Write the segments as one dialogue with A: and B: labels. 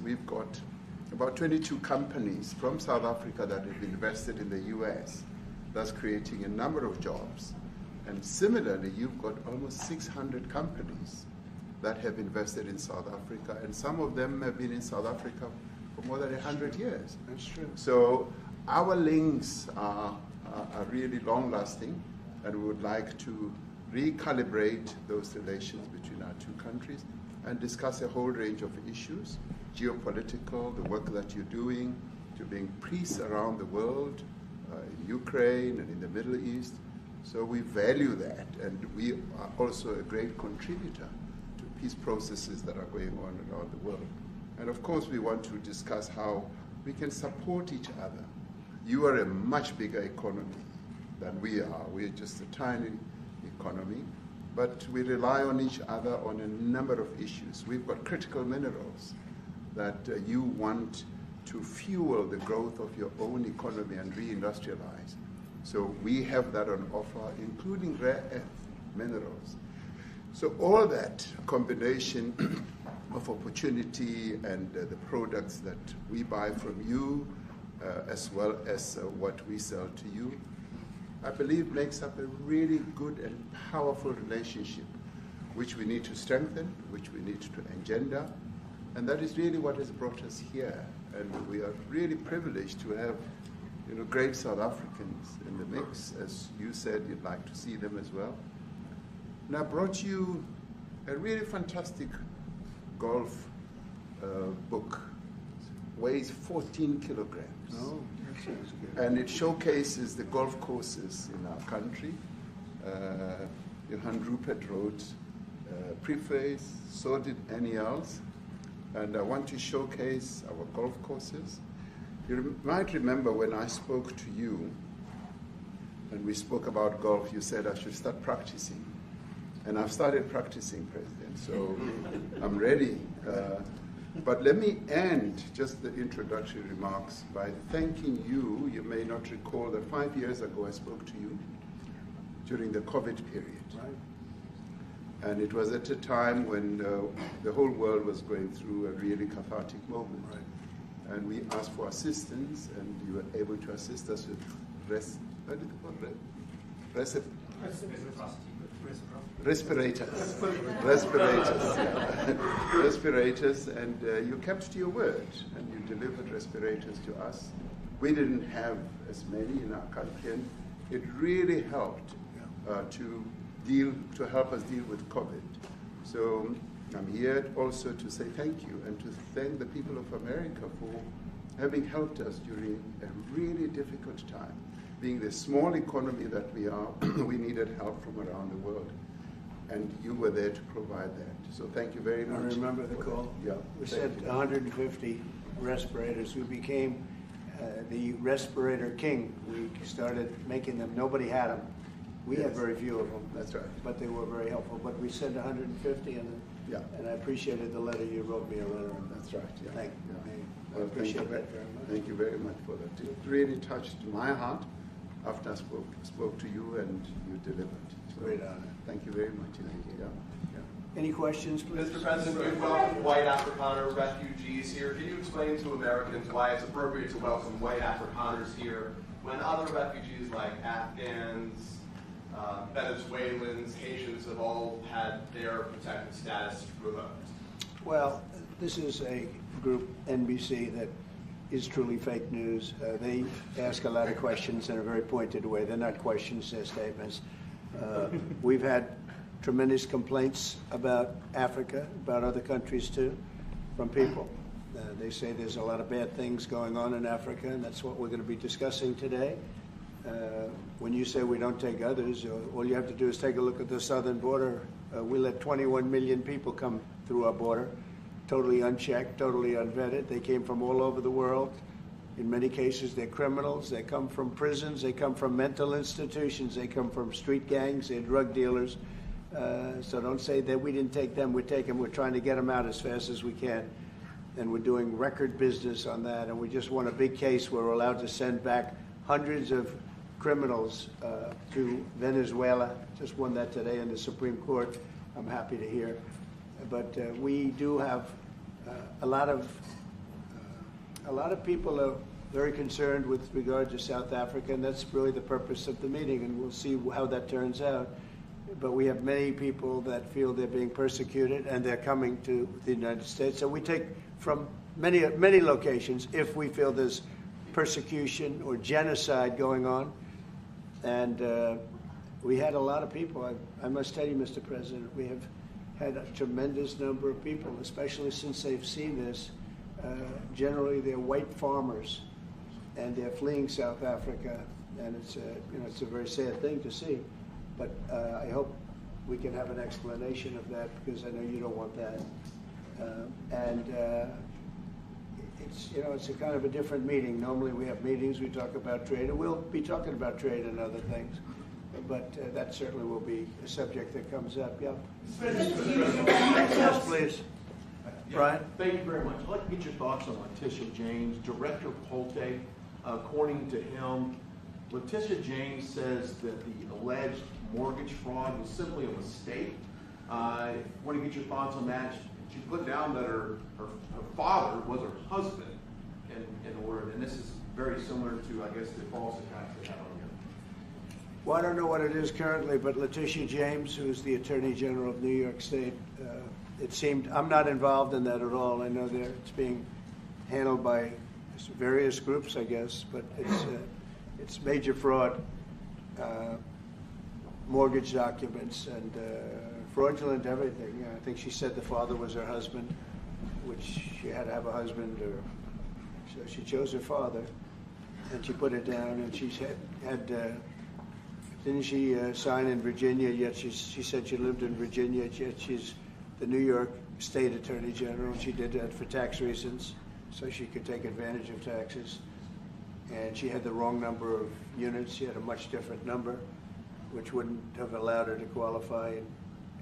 A: we've got about 22 companies from South Africa that have invested in the US. That's creating a number of jobs. And similarly, you've got almost 600 companies that have invested in South Africa, and some of them have been in South Africa for more than 100 years.
B: That's true.
A: So our links are really long-lasting, and we would like to recalibrate those relations between our two countries and discuss a whole range of issues, geopolitical, the work that you're doing to bring peace around the world, in Ukraine and in the Middle East. So we value that, and we are also a great contributor to peace processes that are going on around the world. And of course, we want to discuss how we can support each other. You are a much bigger economy than we are. We're just a tiny economy, but we rely on each other on a number of issues. We've got critical minerals that you want to fuel the growth of your own economy and reindustrialize. So we have that on offer, including rare earth minerals. So all that combination of opportunity and the products that we buy from you, as well as what we sell to you, I believe makes up a really good and powerful relationship, which we need to strengthen, which we need to engender, and that is really what has brought us here. And we are really privileged to have, great South Africans in the mix. As you said, you'd like to see them as well. And I brought you a really fantastic golf book. Weighs 14 kilograms.
B: Oh, that sounds good.
A: And it showcases the golf courses in our country. Johan Rupert wrote preface, so did Annie Els. And I want to showcase our golf courses. You might remember when I spoke to you, and we spoke about golf, you said I should start practicing. And I've started practicing, President, so I'm ready. But let me end just the introductory remarks by thanking you. You may not recall that 5 years ago I spoke to you during the COVID period.
B: Right.
A: And it was at a time when the whole world was going through a really cathartic moment.
B: Right.
A: And we asked for assistance, and you were able to assist us with respirators, respirators, and you kept to your word, and you delivered respirators to us. We didn't have as many in our country, and it really helped to help us deal with COVID. So I'm here also to say thank you and to thank the people of America for having helped us during a really difficult time. Being the small economy that we are, we needed help from around the world. And you were there to provide that. So thank you very much.
B: I remember the call.
A: Yeah.
B: We sent 150 respirators. We became the respirator king. We started making them. Nobody had them. We had very few of them.
A: That's right.
B: But they were very helpful. But we sent 150, and I appreciated the letter. You wrote me a letter.
A: That's right. Yeah.
B: Thank you.
A: Well,
B: I appreciate that very much.
A: Thank you very much for that. It really touched my heart after I spoke to you, and you delivered. So,
B: great honor.
A: Thank you very much. Yeah.
B: Any questions, please?
C: Mr. President, we welcome white Afrikaner refugees here. Can you explain to Americans why it's appropriate to welcome white Afrikaners here when other refugees like Afghans, Venezuelans, Haitians have all had their protected status revoked?
B: Well, this is a group, NBC, that is truly fake news. They ask a lot of questions in a very pointed way. They're not questions, they're statements. We've had tremendous complaints about Africa, about other countries too, from people. They say there's a lot of bad things going on in Africa, and that's what we're going to be discussing today. When you say we don't take others, all you have to do is take a look at the southern border. We let 21 million people come through our border, totally unchecked, totally unvetted. They came from all over the world. In many cases, they're criminals. They come from prisons. They come from mental institutions. They come from street gangs. They're drug dealers. So don't say that we didn't take them. We take them. We're trying to get them out as fast as we can. And we're doing record business on that. And we just won a big case where we're allowed to send back hundreds of criminals to Venezuela. Just won that today in the Supreme Court. I'm happy to hear. But we do have a lot of A lot of people are very concerned with regard to South Africa, and that's really the purpose of the meeting, and we'll see how that turns out. But we have many people that feel they're being persecuted, and they're coming to the United States. So we take from many locations if we feel there's persecution or genocide going on. And we had a lot of people. I must tell you, Mr. President, we have had a tremendous number of people, especially since they've seen this. Generally, they're white farmers, and they're fleeing South Africa, and it's a very sad thing to see. But I hope we can have an explanation of that, because I know you don't want that. It's a kind of a different meeting. Normally we have meetings, we talk about trade, and we'll be talking about trade and other things. But that certainly will be a subject that comes up. Yeah. Yes, please. Brian?
D: Thank you very much. I'd like to get your thoughts on Letitia James. Director Polte, according to him, Letitia James says that the alleged mortgage fraud was simply a mistake. I want to get your thoughts on that. She put down that her father was her husband in order, and this is very similar to, I guess, the false attacks they had on him.
B: Well, I don't know what it is currently, but Letitia James, who's the Attorney General of New York State, it seemed, I'm not involved in that at all. I know it's being handled by various groups, I guess, but it's major fraud, mortgage documents, and fraudulent everything. I think she said the father was her husband, which she had to have a husband, or so she chose her father, and she put it down, and she had didn't she sign in Virginia, yet she said she lived in Virginia, yet she's the New York State Attorney General, and she did that for tax reasons, so she could take advantage of taxes. And she had the wrong number of units. She had a much different number, which wouldn't have allowed her to qualify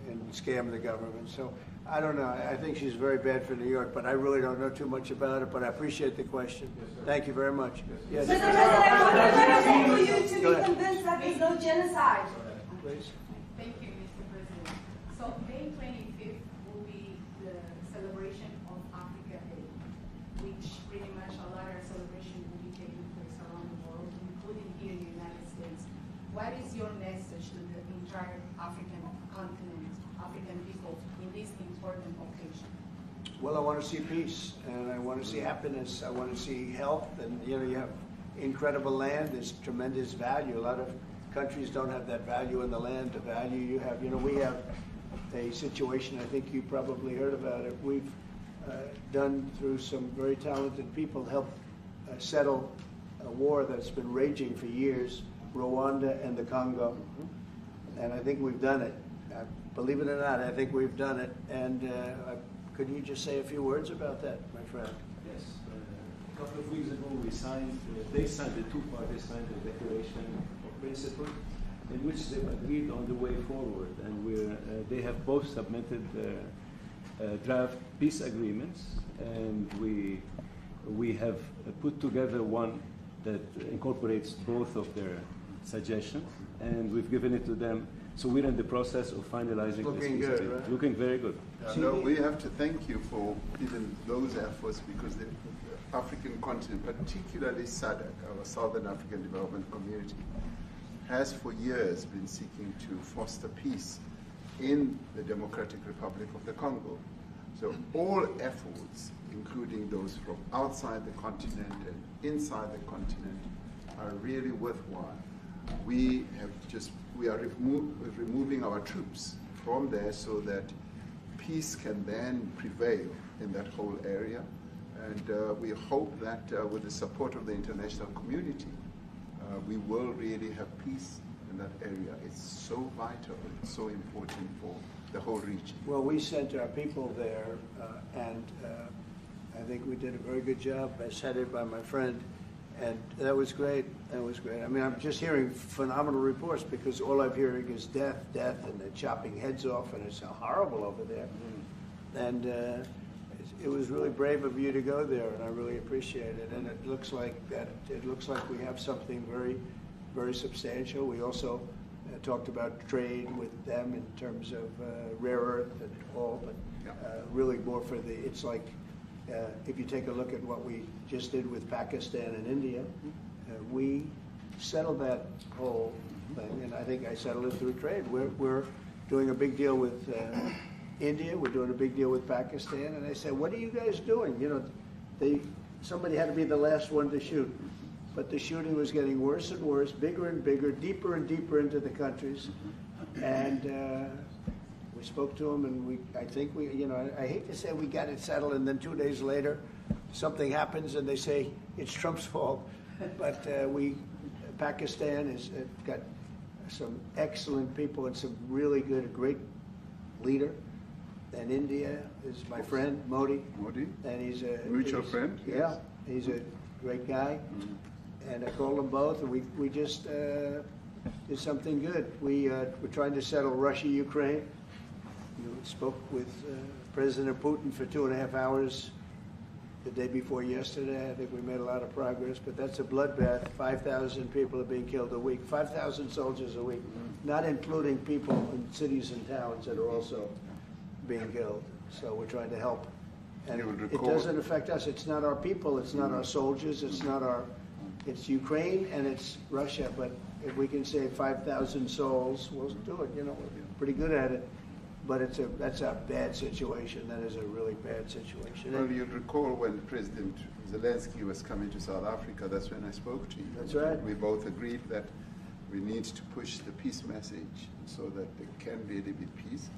B: and scam the government. So I don't know. I think she's very bad for New York, but I really don't know too much about it, but I appreciate the question. Yes, thank you very much. Yes.
E: Mr. President, I want to for you to be convinced that there's no genocide.
B: Please.
F: Thank you, Mr. President. So May 25th will be the celebration of Africa Day, which pretty much a lot of celebration will be taking place around the world, including here in the United States. What is your message to the entire African continent, African people, in this important occasion?
B: Well, I want to see peace, and I want to see happiness. I want to see health, and you have incredible land. There's tremendous value. A lot of countries don't have that value in the land, the value you have. We have a situation, I think you probably heard about it. We've done, through some very talented people, helped settle a war that's been raging for years, Rwanda and the Congo. And I think we've done it. Believe it or not, I think we've done it. And could you just say a few words about that, my friend?
G: Yes. A couple of weeks ago, they signed the two parties signed the Declaration of Principle, in which they agreed on the way forward. And they have both submitted draft peace agreements, and we have put together one that incorporates both of their suggestions, and we've given it to them. So we're in the process of finalizing
B: Looking
G: this.
B: good, right?
G: Looking very good.
A: No, we have to thank you for even those efforts, because the African continent, particularly SADC, our Southern African Development Community, has for years been seeking to foster peace in the Democratic Republic of the Congo. So all efforts, including those from outside the continent and inside the continent, are really worthwhile. We are removing our troops from there so that peace can then prevail in that whole area. And we hope that with the support of the international community, we will really have peace in that area. It's so vital, it's so important for the whole region.
B: Well, we sent our people there, and I think we did a very good job, as headed by my friend. And that was great. That was great. I mean, I'm just hearing phenomenal reports, because all I'm hearing is death, and they're chopping heads off, and it's horrible over there. And it was really brave of you to go there, and I really appreciate it. And it looks like we have something very, very substantial. We also talked about trade with them in terms of rare earth and all, but really more for it's like if you take a look at what we just did with Pakistan and India, we settled that whole thing, and I think I settled it through trade. We're doing a big deal with India. We're doing a big deal with Pakistan, and they said, "What are you guys doing?" You know, somebody had to be the last one to shoot, but the shooting was getting worse and worse, bigger and bigger, deeper and deeper into the countries, and we spoke to them, and I think you know, I hate to say we got it settled, and then 2 days later, something happens, and they say it's Trump's fault, but Pakistan has got some excellent people and some really great leader. And India is my friend, Modi.
A: Modi?
B: And he's a
A: mutual friend?
B: Yeah,
A: Yes.
B: he's a great guy. And I called them both, and we just did something good. We're trying to settle Russia, Ukraine. We spoke with President Putin for 2.5 hours the day before yesterday. I think we made a lot of progress, but that's a bloodbath. 5,000 people are being killed a week, 5,000 soldiers a week, not including people in cities and towns that are also being killed. So we're trying to help. And it doesn't affect us. It's not our people. It's not our soldiers. It's Ukraine and it's Russia. But if we can save 5,000 souls, we'll do it. You know, we're pretty good at it. But that's a bad situation. That is a really bad situation.
A: Well, you'll recall when President Zelensky was coming to South Africa, that's when I spoke to you.
B: That's right.
A: We both agreed that we need to push the peace message so that there can really be peace.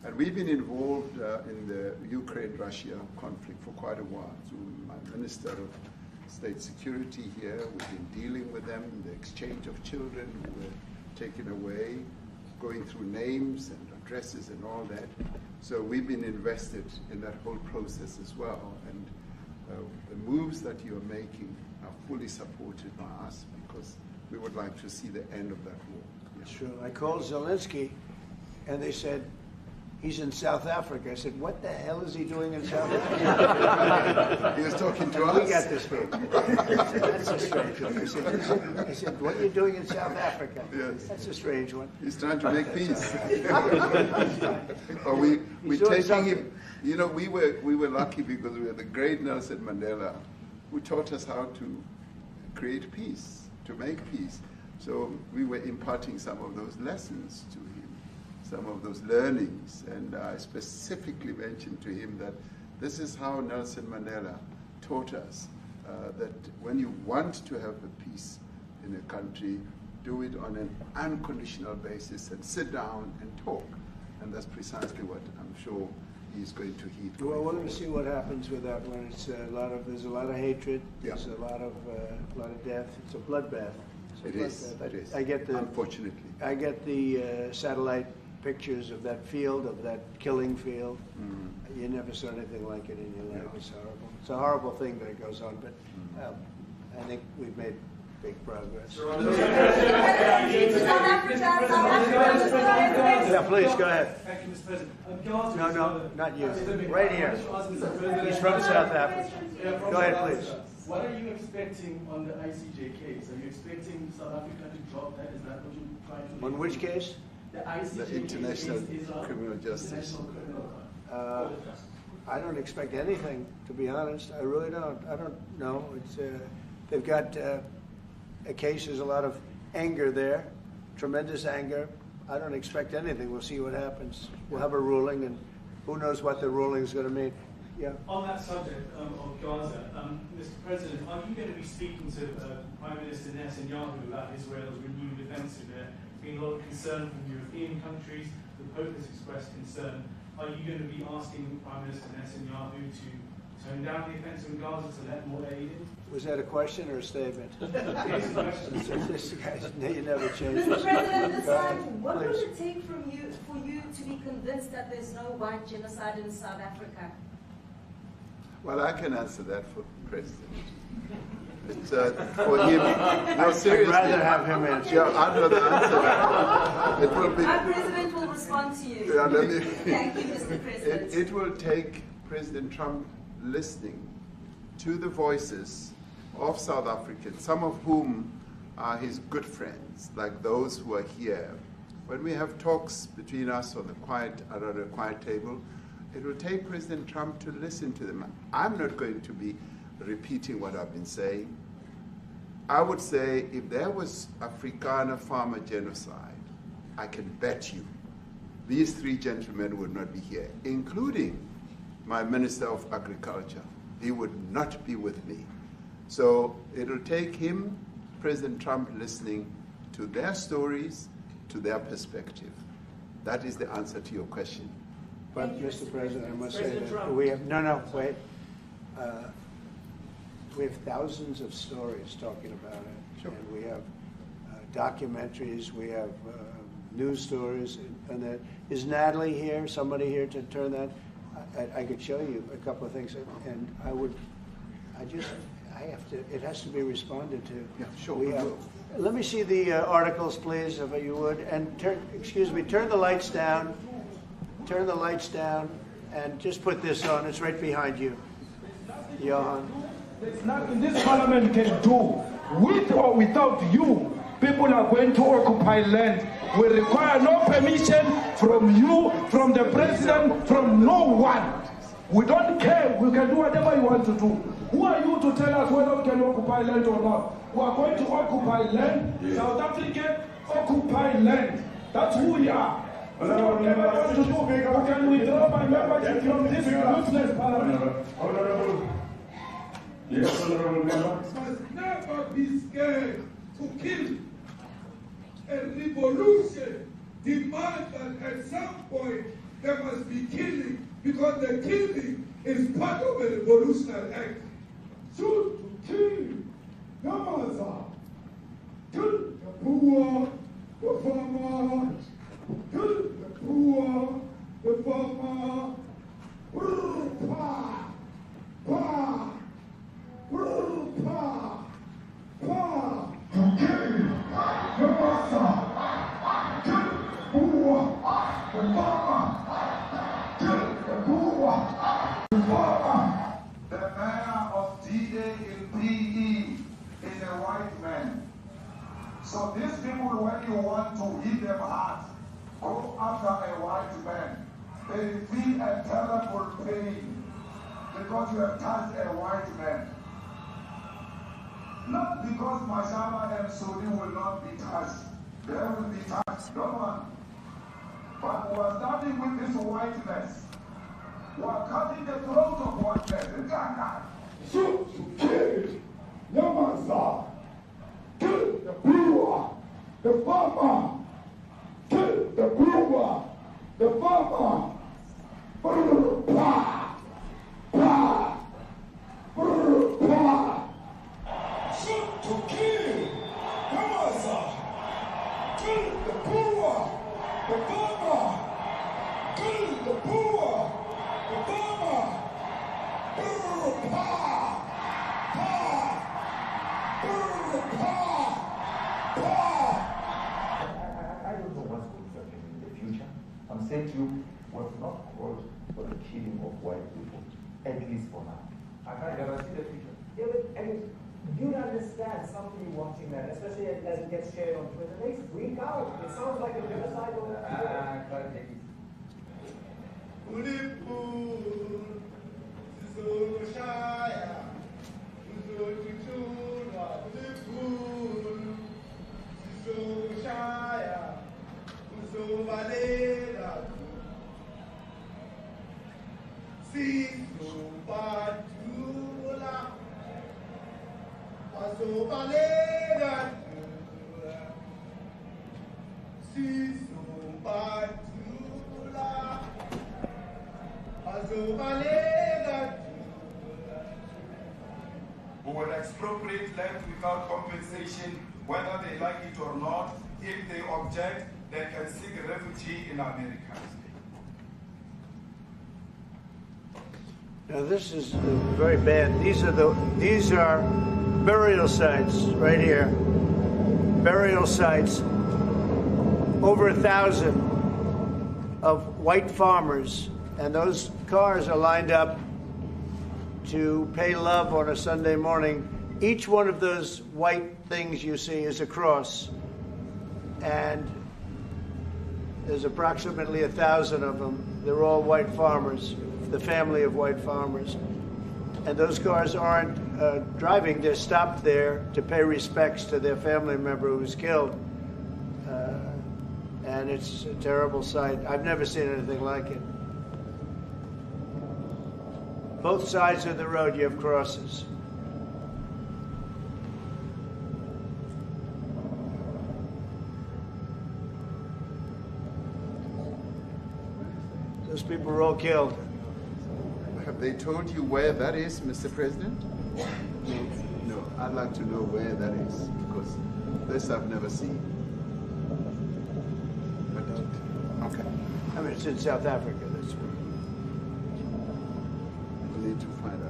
A: And we've been involved in the Ukraine-Russia conflict for quite a while. Through my Minister of State Security here, we've been dealing with them, the exchange of children who were taken away, going through names and addresses and all that. So we've been invested in that whole process as well. And the moves that you're making are fully supported by us because we would like to see the end of that war. Yeah.
B: Sure. I called Zelensky, and they said, he's in South Africa. I said, what the hell is he doing in South Africa?
A: He was talking to us.
B: We got this big. That's a strange one. I said, what are you doing in South Africa?
A: Yes.
B: That's a strange one.
A: He's trying to make peace. We're taking him. You know, we were lucky because we had the great Nelson Mandela who taught us how to create peace, to make peace. So we were imparting some of those lessons to him, some of those learnings, and I specifically mentioned to him that this is how Nelson Mandela taught us that when you want to have a peace in a country, do it on an unconditional basis and sit down and talk. And that's precisely what I'm sure he's going to heed.
B: Well, we're going to see what happens with that one. It's there's a lot of hatred.
A: Yeah.
B: There's a lot of death. It's a bloodbath.
A: It is. Unfortunately.
B: I get the satellite pictures of that field, of that killing field. You never saw anything like it in your life. It's horrible. It's a horrible thing that it goes on, but I think we've made big progress. Yeah, please, go ahead.
H: Thank you, Mr. President.
B: No, not you. Right here. He's from South Africa. Go ahead, please.
H: What are you expecting on the ICJ case? Are you expecting South Africa to drop that? Is that what you're trying to do?
B: On which case?
H: The ICJ
A: The International
H: case is
A: Criminal Justice.
B: I don't expect anything, to be honest. I really don't. I don't know. It's they've got a case. There's a lot of anger there, tremendous anger. I don't expect anything. We'll see what happens. We'll have a ruling, and who knows what the ruling is going to mean. Yeah.
H: On that subject of Gaza, Mr. President, are you going to be speaking to Prime Minister Netanyahu about Israel's renewed offensive? There's been a lot of concern from European countries. The Pope has expressed concern. Are you going to be asking Prime Minister Netanyahu to tone down the offensive in Gaza to let more aid in?
B: Was that a question or a statement?
H: It's a question.
B: This guy's, you never change.
E: Mr. President, this time, what will it take for you to be convinced that there's no white genocide in South Africa?
A: Well, I can answer that for the President. It's for him. No, seriously.
B: I'd rather have him answer.
A: Yeah, I'd rather answer that. It will be.
E: Our President will respond to you.
A: Yeah,
E: Thank you, Mr. President.
A: It will take President Trump listening to the voices of South Africans, some of whom are his good friends, like those who are here. When we have talks between us on the around a quiet table, It will take President Trump to listen to them. I'm not going to be repeating what I've been saying. I would say if there was Afrikaner farmer genocide, I can bet you these three gentlemen would not be here, including my Minister of Agriculture. He would not be with me. So it'll take him, President Trump, listening to their stories, to their perspective. That is the answer to your question.
B: But, Mr. President, I must say
H: President
B: that
H: Trump.
B: we have, wait. We have thousands of stories talking about it.
A: Sure.
B: And we have documentaries, we have news stories, and that. Is Natalie here, somebody here to turn that? I could show you a couple of things, and it has to be responded to.
A: Yeah, sure.
B: We have, let me see the articles, please, if you would, and turn the lights down. Turn the lights down, and just put this on. It's right behind you, Johan.
I: There's nothing this parliament can do. With or without you, people are going to occupy land. We require no permission from you, from the president, from no one. We don't care. We can do whatever you want to do. Who are you to tell us whether we can occupy land or not? We are going to occupy land. South Africa occupy land. That's who we are. We don't care what to do. We can withdraw my membership from this useless parliament.
J: Yes, Honorable Member. Must never be scared to kill. A revolution demands that at some point there must be killing, because the killing is part of a revolutionary act. Shoot to kill, Yamaza, kill the poor, the farmer, kill the poor, the farmer, pa, pa, pa, pa, to kill, Yamaza, kill the poor, the farmer, kill the poor, the farmer.
K: The mayor of D-Day in PE is a white man. So these people, when you want to hit them hard, go after a white man. They feel a terrible pain because you have touched a white man. Not because Mashaba and Sudi will not be touched. They will be touched, no one. But we are starting with this whiteness. We are cutting the throat of whiteness.
J: Shoot to kill, Yamaza, kill the brewer, the farmer, kill the brewer, the farmer, pa, pa, pa. Shoot to kill, Yamaza, kill the brewer, the farmer, kill the brewer, the farmer, pa.
K: I don't know what's going to happen in the future. I'm saying to you, was not called for the killing of white people, at least for now. I can't guarantee the future.
L: Yeah, but, I mean, you understand somebody watching that, especially as it gets shared on Twitter, they freak out. It sounds like a genocide over
K: I can't take it.
J: Who will expropriate land without compensation, whether they like it or not. If they object, they can seek a refugee in America.
B: Now this is very bad. These are burial sites right here. Burial sites. Over 1,000 of white farmers, and those cars are lined up to pay love on a Sunday morning. Each one of those white things you see is a cross, and there's approximately 1,000 of them. They're all white farmers, the family of white farmers. And those cars aren't driving, they're stopped there to pay respects to their family member who was killed. And it's a terrible sight. I've never seen anything like it. Both sides of the road you have crosses. Those people were all killed.
A: Have they told you where that is, Mr. President? No, I'd like to know where that is, because this I've never seen. I don't. Okay.
B: I mean, it's in South Africa. That's where.
A: We need to find out.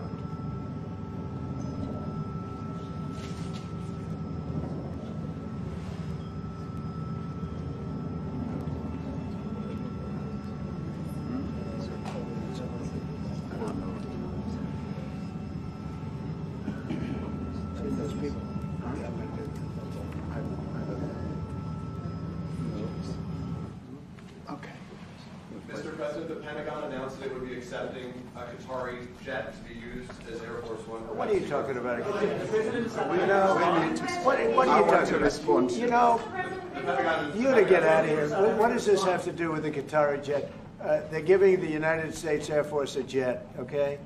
C: Mr. President, the Pentagon announced that it would be accepting a Qatari jet to be used as Air Force One.
B: What are you talking about?
A: I want to respond.
B: You know, you to get out of here. What does this have to do with the Qatari jet? They're giving the United States Air Force a jet, okay?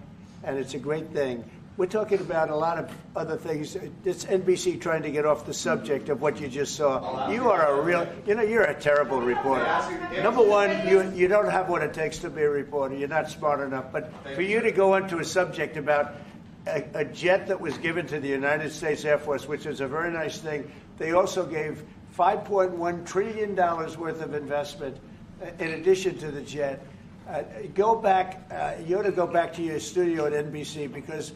B: And it's a great thing. We're talking about a lot of other things. It's NBC trying to get off the subject of what you just saw. You are a real, you're a terrible reporter. Number one, you don't have what it takes to be a reporter. You're not smart enough. But for you to go into a subject about a jet that was given to the United States Air Force, which is a very nice thing, they also gave $5.1 trillion worth of investment in addition to the jet. Go back, you ought to go back to your studio at NBC, because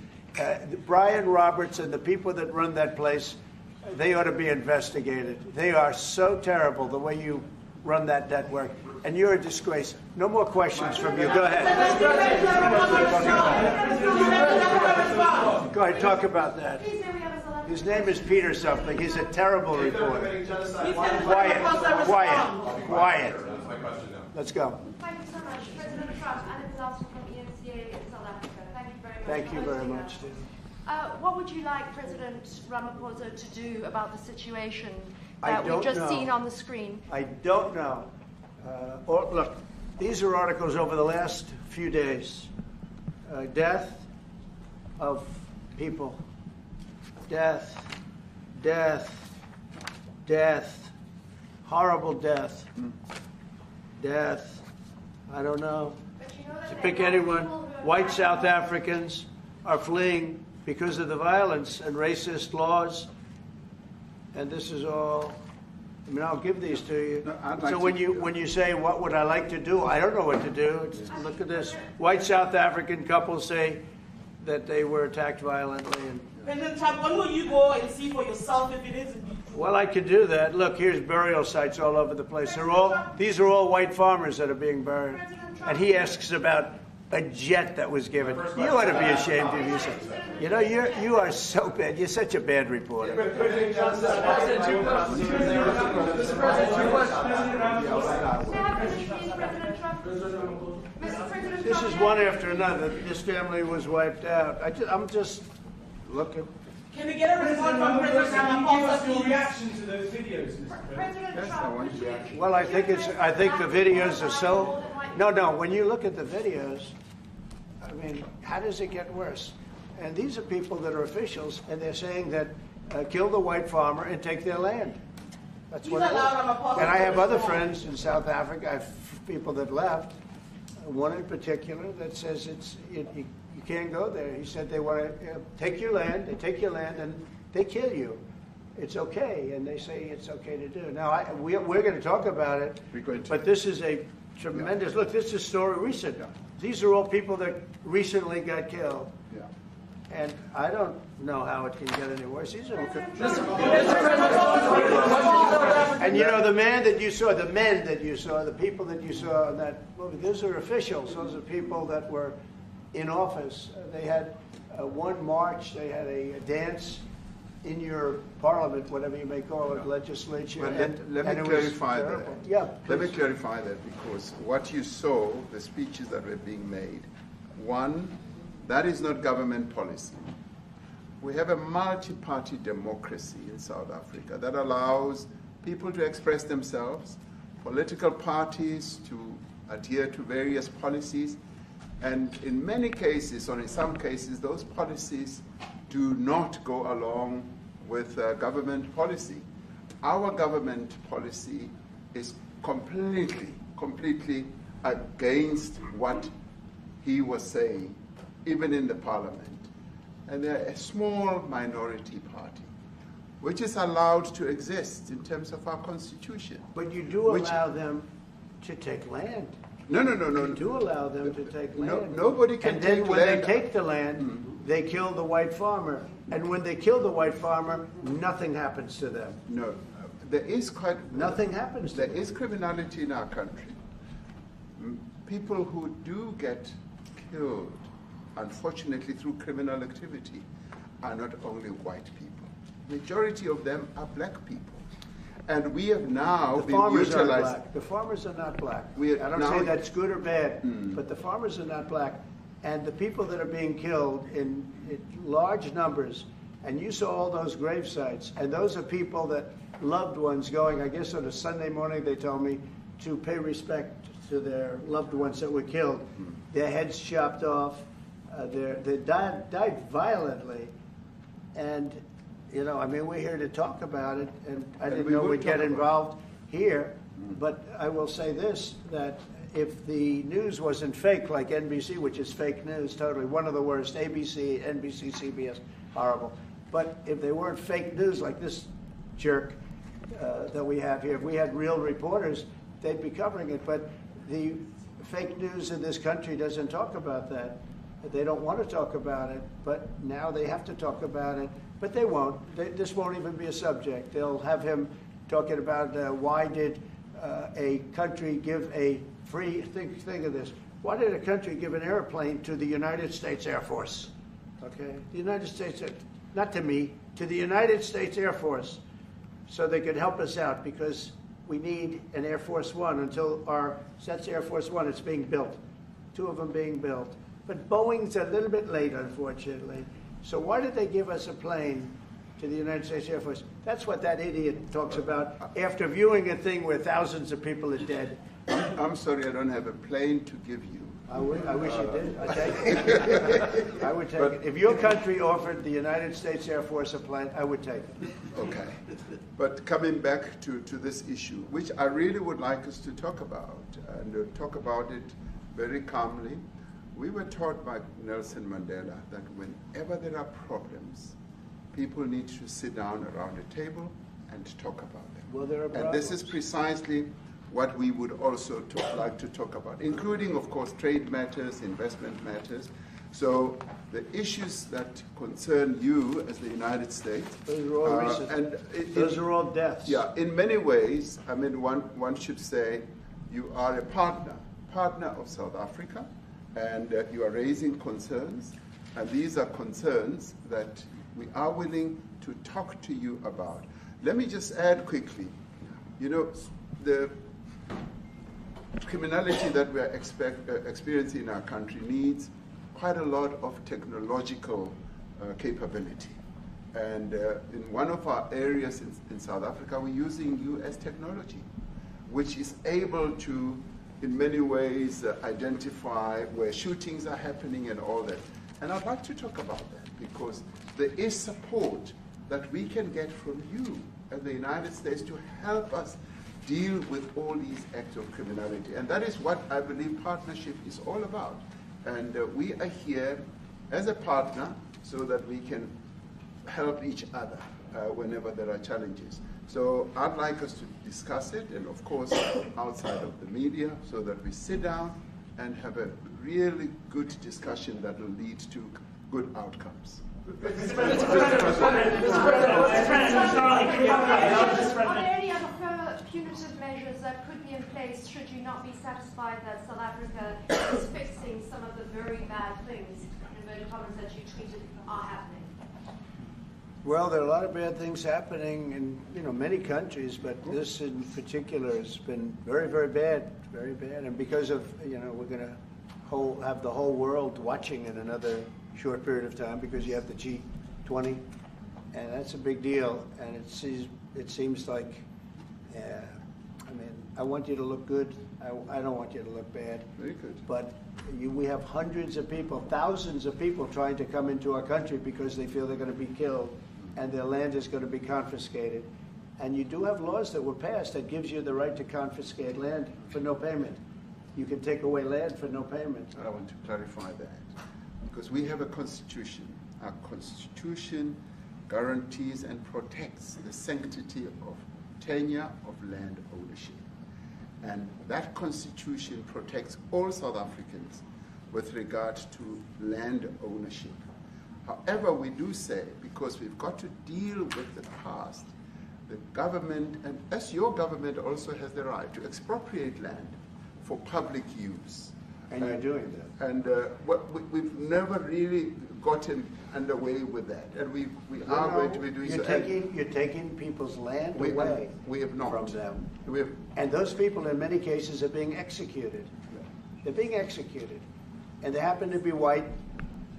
B: Brian Roberts and the people that run that place, they ought to be investigated. They are so terrible the way you run that network. And you're a disgrace. No more questions from you. Go ahead. Go ahead, talk about that. His name is Peter something. He's a terrible reporter. Quiet. Let's go.
M: Thank you so much. President Trump, and it's last from ENCA in South Africa. Thank you very much.
B: Thank you very much.
M: What would you like President Ramaphosa to do about the situation that we've just seen on the screen?
B: I don't know. Look, these are articles over the last few days. Death of people. Death. Horrible death. Death. I don't know. To pick anyone, white South Africans are fleeing because of the violence and racist laws. And this is all, I mean, I'll give these to you.
A: No,
B: so when you say, what would I like to do? I don't know what to do. Look at this. White South African couples say that they were attacked violently. And,
N: President Trump, when will you go and see for yourself if it is indeed true?
B: well, I could do that. Look, here's burial sites all over the place. These are all white farmers that are being buried. And he asks about a jet that was given. You ought to be ashamed of yourself. You know, you are so bad. You're such a bad reporter. This is one after another. This family was wiped out. I'm just looking.
N: Can we get a response from President Ramaphosa?
H: Your reaction to those videos, Mr.
N: President Trump.
B: Well, I think the videos are so. No. When you look at the videos, I mean, how does it get worse? And these are people that are officials, and they're saying that kill the white farmer and take their land. That's what it is. And I have other friends in South Africa. I have people that left. One in particular that says you can't go there. He said they want to take your land. They take your land and they kill you. It's okay, and they say it's okay to do. Now we're going to talk about it, but this is a tremendous look. This is a story recent. These are all people that recently got killed.
A: Yeah.
B: And I don't know how it can get any worse. These are and you know, the men that you saw, the people that you saw in that movie, those are officials. Those are people that were in office. They had one march. They had a dance in your parliament, whatever you may call it, legislature.
A: Well,
B: and
A: let me
B: it was
A: clarify that.
B: terrible. Yeah,
A: let me
B: please.
A: clarify that, because what you saw, the speeches that were being made, one, that is not government policy. We have a multi-party democracy in South Africa that allows people to express themselves, political parties to adhere to various policies, and in many cases, or in some cases, those policies do not go along with government policy. Our government policy is completely against what he was saying, even in the parliament. And they're a small minority party, which is allowed to exist in terms of our constitution.
B: But you do allow them to take land.
A: No.
B: You do allow them to take land.
A: Nobody can
B: and
A: take
B: then when
A: land.
B: they take the land, they kill the white farmer. And when they kill the white farmer, nothing happens to them.
A: No, there is
B: nothing happens to them.
A: There is criminality in our country. People who do get killed, unfortunately, through criminal activity, are not only white people. Majority of them are black people. And we have now been utilized.
B: The farmers are not black.
A: I
B: don't say that's good or bad, but the farmers are not black. And the people that are being killed in large numbers, and you saw all those grave sites, and those are people that loved ones going, I guess on a Sunday morning, they told me, to pay respect to their loved ones that were killed. Their heads chopped off. They died violently. And, you know, I mean, we're here to talk about it, and I didn't know we'd get involved here. But I will say this, that if the news wasn't fake, like NBC, which is fake news, totally, one of the worst, ABC, NBC, CBS, horrible. But if they weren't fake news like this jerk that we have here, if we had real reporters, they'd be covering it. But the fake news in this country doesn't talk about that. They don't want to talk about it, but now they have to talk about it. But they won't. This won't even be a subject. They'll have him talking about why did a country give a free, think of this, why did a country give an airplane to the United States Air Force? Okay, the United States, not to me, to the United States Air Force, so they could help us out, because we need an Air Force One until that's Air Force One, it's being built, 2 of them being built. But Boeing's a little bit late, unfortunately. So why did they give us a plane to the United States Air Force? That's what that idiot talks about after viewing a thing where thousands of people are dead.
A: I'm sorry, I don't have a plane to give you.
B: I wish you did. I'd take it. I would take it. If your country offered the United States Air Force a plane, I would take it.
A: Okay. But coming back to this issue, which I really would like us to talk about, and talk about it very calmly. We were taught by Nelson Mandela that whenever there are problems, people need to sit down around a table and talk about them.
B: Well, there are problems.
A: And this is precisely what we would also like to talk about, including, of course, trade matters, investment matters. So the issues that concern you as the United States.
B: Those are all recent. Those are all deaths.
A: Yeah, in many ways, I mean, one should say you are a partner of South Africa, and you are raising concerns, and these are concerns that we are willing to talk to you about. Let me just add quickly, you know, the criminality that we are experiencing in our country needs quite a lot of technological capability. And in one of our areas in South Africa, we're using US technology, which is able to, in many ways, identify where shootings are happening and all that. And I'd like to talk about that, because there is support that we can get from you as the United States to help us deal with all these acts of criminality. And that is what I believe partnership is all about. And we are here as a partner so that we can help each other whenever there are challenges. So I'd like us to discuss it, and of course outside of the media, so that we sit down and have a really good discussion that will lead to good outcomes.
M: Are there any other further punitive measures that could be in place should you not be satisfied that South Africa is fixing some of the very bad things, in inverted commas, that you tweeted are happening?
B: Well, there are a lot of bad things happening in many countries, but this in particular has been very, very bad, and because of we're going to have the whole world watching in another short period of time because you have the G20, and that's a big deal. And it seems like, I want you to look good. I don't want you to look bad.
A: Very good.
B: But we have hundreds of people, thousands of people trying to come into our country because they feel they're going to be killed and their land is going to be confiscated. And you do have laws that were passed that gives you the right to confiscate land for no payment. You can take away land for no payment.
A: I want to clarify that because we have a constitution. Our constitution guarantees and protects the sanctity of tenure of land ownership. And that constitution protects all South Africans with regard to land ownership. However, we do say, because we've got to deal with the past, the government, and as your government also has the right to expropriate land for public use.
B: And you're doing that.
A: And we've never really gotten underway with that. And we are going to be doing so.
B: You're taking people's land away
A: we have not.
B: from them.
A: We have,
B: and those people, in many cases, are being executed. They're being executed. And they happen to be white,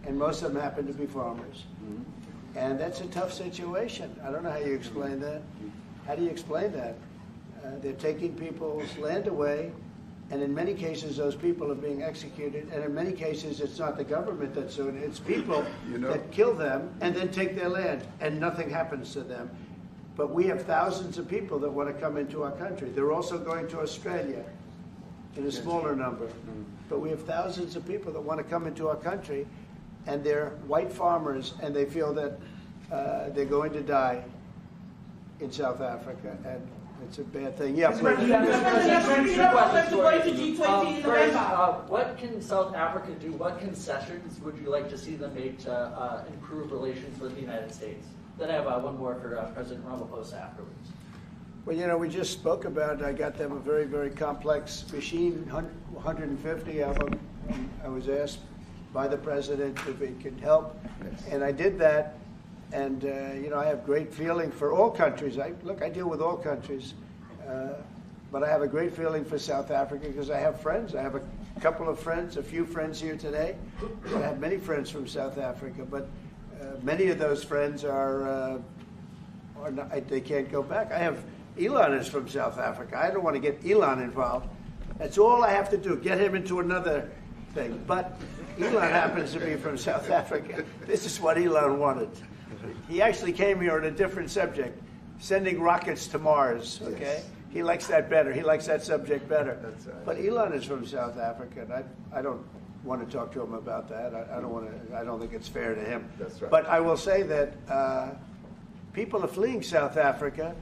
B: and most of them happen to be farmers. Mm-hmm. And that's a tough situation. I don't know how you explain that. How do you explain that? They're taking people's land away, and in many cases, those people are being executed. And in many cases, it's not the government that's doing it. It's people that kill them and then take their land, and nothing happens to them. But we have thousands of people that want to come into our country. They're also going to Australia in a smaller number. But we have thousands of people that want to come into our country, and they're white farmers, and they feel that they're going to die in South Africa. And it's a bad thing. Yeah, please.
O: What can South Africa do? What concessions would you like to see them make to improve relations with the United States? Then I have one more for President Ramaphosa afterwards.
B: Well, we just spoke about, I got them a very, very complex machine, 150 of them. I was asked by the president if it could help, and I did that. And, I have great feeling for all countries. I deal with all countries. But I have a great feeling for South Africa because I have friends. I have a couple of friends, a few friends here today. I have many friends from South Africa. But many of those friends are not, they can't go back. I have Elon is from South Africa. I don't want to get Elon involved. That's all I have to do, get him into another thing. But Elon happens to be from South Africa. This is what Elon wanted. He actually came here on a different subject, sending rockets to Mars, okay? Yes. He likes that better. He likes that subject better. That's right. But Elon is from South Africa, and I don't want to talk to him about that. I don't think it's fair to him. That's right. But I will say that people are fleeing South Africa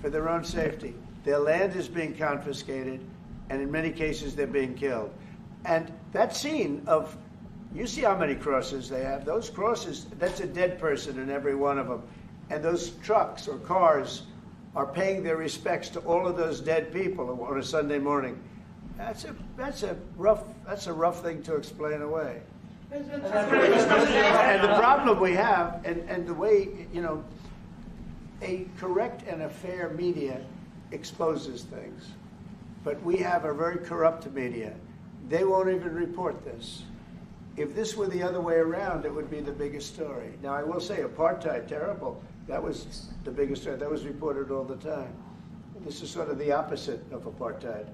B: for their own safety. Their land is being confiscated, and in many cases they're being killed. And that scene of, you see how many crosses they have. Those crosses, that's a dead person in every one of them. And those trucks or cars are paying their respects to all of those dead people on a Sunday morning. That's a rough thing to explain away. And the problem we have, and the way, a correct and a fair media exposes things. But we have a very corrupt media. They won't even report this. If this were the other way around, it would be the biggest story. Now, I will say apartheid, terrible. That was the biggest story. That was reported all the time. This is sort of the opposite of apartheid.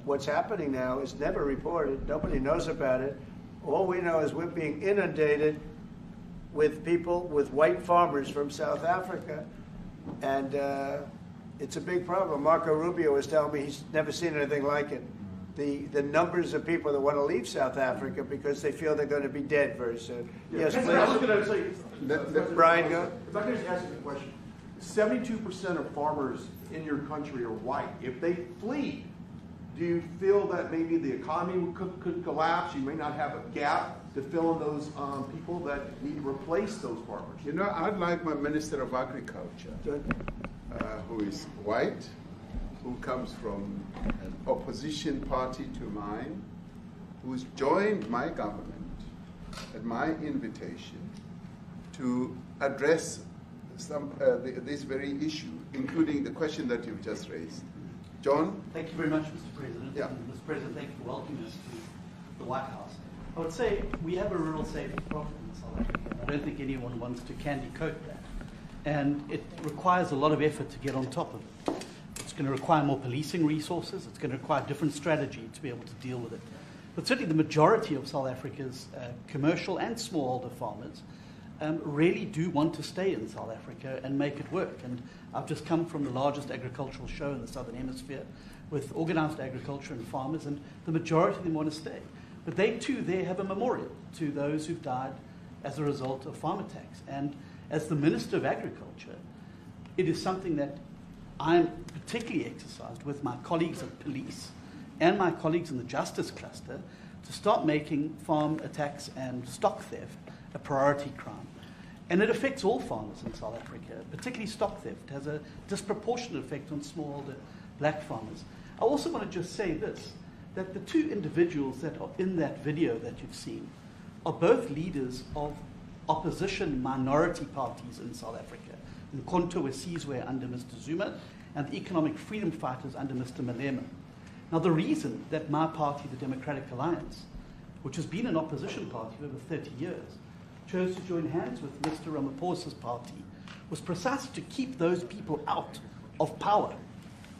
B: What's happening now is never reported. Nobody knows about it. All we know is we're being inundated with people, with white farmers from South Africa. And it's a big problem. Marco Rubio was telling me he's never seen anything like it. The numbers of people that want to leave South Africa because they feel they're going to be dead very soon. Yes, please.
D: I was going to say,
B: Brian, go.
D: If I could just ask you a question. 72% of farmers in your country are white. If they flee, do you feel that maybe the economy could collapse? You may not have a gap to fill in those people that need to replace those farmers.
A: I'd like my Minister of Agriculture, who is white, who comes from an opposition party to mine, who's joined my government at my invitation, to address this very issue, including the question that you've just raised. John?
P: Thank you very much, Mr. President.
A: Yeah.
P: And Mr. President, thank you for welcoming us to the White House. I would say we have a rural safety problem in South Africa. I don't think anyone wants to candy coat that. And it requires a lot of effort to get on top of it. It's going to require more policing resources. It's going to require a different strategy to be able to deal with it. But certainly the majority of South Africa's commercial and smallholder farmers really do want to stay in South Africa and make it work. And I've just come from the largest agricultural show in the Southern Hemisphere with organized agriculture and farmers, and the majority of them want to stay. But they too there have a memorial to those who've died as a result of farm attacks. And as the Minister of Agriculture, it is something that I'm particularly exercised with my colleagues at police and my colleagues in the justice cluster to start making farm attacks and stock theft a priority crime. And it affects all farmers in South Africa, particularly stock theft. It has a disproportionate effect on smallholder black farmers. I also want to just say this, that the two individuals that are in that video that you've seen are both leaders of opposition minority parties in South Africa. Mkhonto Wesizwe under Mr. Zuma, and the economic freedom fighters under Mr. Malema. Now, the reason that my party, the Democratic Alliance, which has been an opposition party for over 30 years, chose to join hands with Mr. Ramaphosa's party was precisely to keep those people out of power.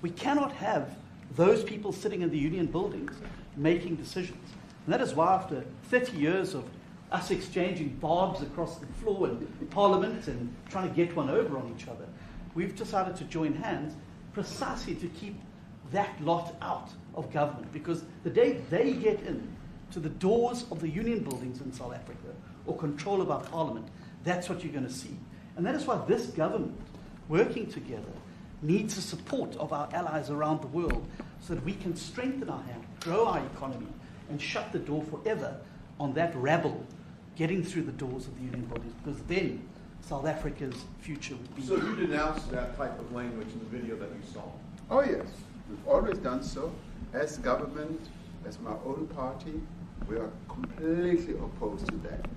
P: We cannot have those people sitting in the union buildings making decisions. And that is why after 30 years of us exchanging barbs across the floor in Parliament and trying to get one over on each other, we've decided to join hands precisely to keep that lot out of government. Because the day they get in to the doors of the union buildings in South Africa or control of our Parliament, that's what you're going to see. And that is why this government, working together, needs the support of our allies around the world so that we can strengthen our hand, grow our economy, and shut the door forever on that rabble getting through the doors of the union bodies, because then South Africa's future would be...
D: So you denounced that type of language in the video that you saw?
A: Oh yes, we've always done so. As government, as my own party, we are completely opposed to that.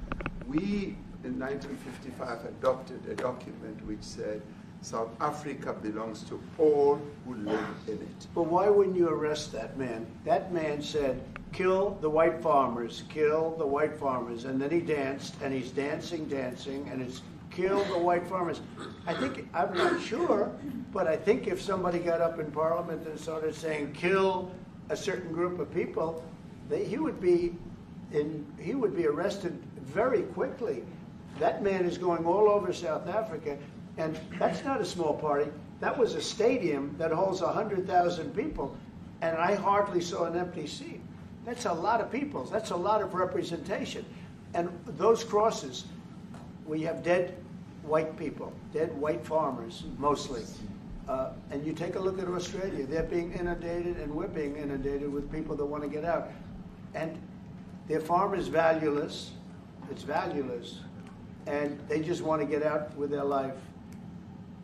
A: We, in 1955, adopted a document which said South Africa belongs to all who live in it.
B: But why wouldn't you arrest that man? That man said, kill the white farmers, kill the white farmers. And then he danced, and he's dancing, and it's kill the white farmers. I think, I'm not sure, but I think if somebody got up in Parliament and started saying kill a certain group of people, he would be arrested very quickly. That man is going all over South Africa, and that's not a small party. That was a stadium that holds 100,000 people, and I hardly saw an empty seat. That's a lot of people. That's a lot of representation. And those crosses, we have dead white people, dead white farmers, mostly. And you take a look at Australia. They're being inundated, and we're being inundated with people that want to get out. And their farm is valueless. It's valueless. And they just want to get out with their life.